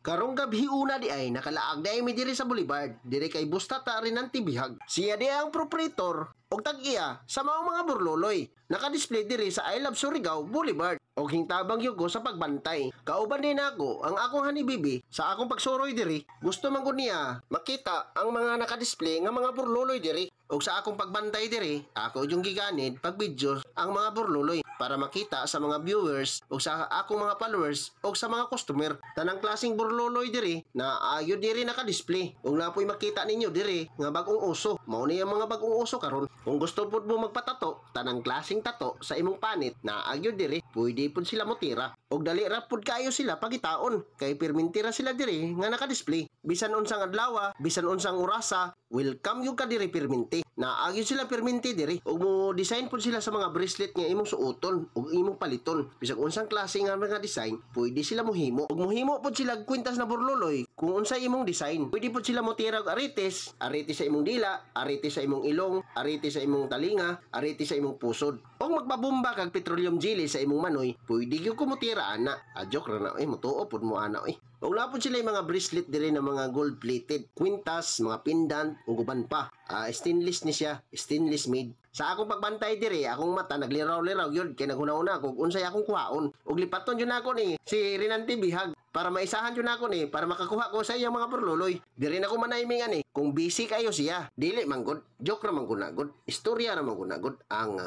Karong gabi una di ay nakalaag na mi diri sa Boulevard, diri kay Bustata rin ang tibihag. Siya di ang proprietor og tag-iya sa mga burloloy. Naka-display diri sa I Love Surigao Boulevard. Og hintabang yugo sa pagbantay. Kauban din ako ang akong hanibibi sa akong pagsuroy diri. Gusto man gud niya makita ang mga naka-display nga mga burloloy diri. Og sa akong pagbantay diri, ako yung giganid pag video ang mga burloloy para makita sa mga viewers o sa akong mga followers o sa mga customer tanang klaseng burloloy diri na ayo diri naka-display. Og napoy makita ninyo diri nga bagong uso. Mao ni ang mga bagong uso karon. Kung gusto pud mo magpatato tanang klaseng tato sa imong panit na agyo diri, pwede pud sila motira. Og dali ra pud kayo sila pagitaon kay permintira sila diri nga naka-display. Bisan unsang adlaw, bisan unsang orasa, welcome yung ka diri perminti. Na agyo sila perminti diri. Og mo design pud sila sa mga bracelet nga imong suoton og imong paliton. Bisag unsang klase nga mga design, pwede sila mohimo. Og mohimo pud sila kwintas na burloloy kung unsay imong design. Pwede pud sila motira og arites, arites sa imong dila, arites sa imong ilong, arites sa imong talinga, arites sa imong pusod. Og magpabomba kag petroleum jelly sa imong manoy, pwede gyud ko motira ana. Joke ra na motuo pud mo ana Og napod sila yung mga bracelet diri na mga gold plated, kwintas, mga pendant ug uban pa. Stainless ni siya, stainless made. Sa akong pagbantay diri, akong mata nagliraw-liraw yun kay naghuna-una kung unsay akong kuhaon. Og lipaton yun ako ni si Rinanti Bihag para maisahan yun ako ni para makakuha ko sa iyang mga burloloy. Diri na ko manaymingan ni kung busy kayo siya. Dili man gud, joke ra man gud na gud, istorya ra man gud na gud ang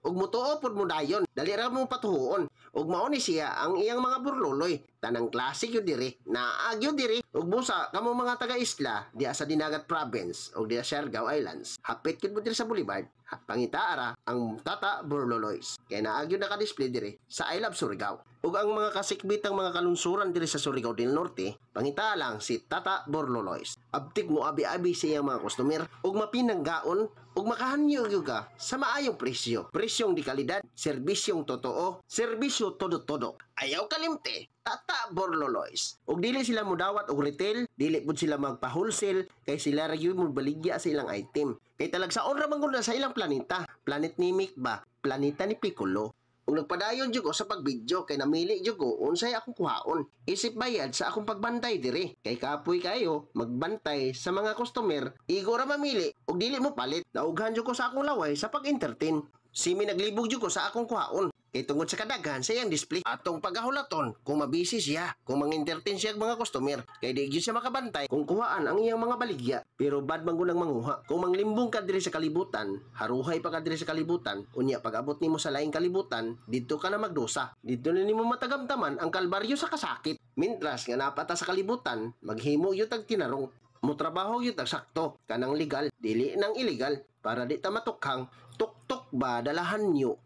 og mutuo pud mo dayon. Dali ra mo patuhuon. Og mao ni siya ang iyang mga burloloy. Tanang klase yun diri, naagyo diri og busa kamo mga taga-isla diya sa Dinagat Province og diya Siargao Islands. Hapit gid mo diri sa Boulevard. Pangitaara ang Tata Burloloys. Kaya naagyo naka-display diri sa I Love Surigao. Ug ang mga kasikbitang mga kalunsuran diri sa Surigao del Norte, pangita lang si Tata Burloloys. Abtik mo abi-abi sa iyang mga customer ug mapinanggaon ug makahanyo ka sa maayong presyo. Presyong di kalidad, serbisyong totoo, serbisyo todo-todo. Ayaw kalimte, Tata Burloloys. Og dili sila mudawat og retail, dili pud sila magpa-wholesale kay sila ra gyud mo baligya sa ilang item. Kay talagsaon ra man gud sa ilang planeta. Planet ni Mick ba? Planeta ni Piccolo. Kung nagpadayon jud ko sa pagbidyo kay namili jud ko unsay akong kuhaon. Isip bayad sa akong pagbantay diri. Kay kapoy kayo magbantay sa mga customer, igo ra mamili ug dili mo palit. Naughan jud ko sa akong laway sa pag-entertain. Simi naglibog jud ko sa akong kuhaon. Kay tungod sa kadaghan sa iyang display atong pagahulaton kung mabisi siya, kung mang-entertain siya mga customer, kay di gyud siya makabantay kung kuhaan ang iyang mga baligya. Pero bad man gunang manguha. Kung manglimbong ka diri sa kalibutan, haruhay pa ka diri sa kalibutan, unya pag-abot nimo sa laing kalibutan, didto ka na magdusa. Didto na nimo matagamtaman ang kalbaryo sa kasakit. Mintras nga napata sa kalibutan, maghimo gyud tag tinarong. Motrabaho gyud tag sakto, kanang legal, dili nang illegal, para di ta matukhang tuk-tuk ba dalahan nyo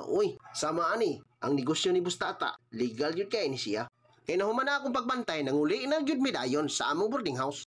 uy sama ani ang negosyo ni Bustata legal yun kay ni siya kay nahuman na akong pagbantay nanguli na yun midayon sa among boarding house.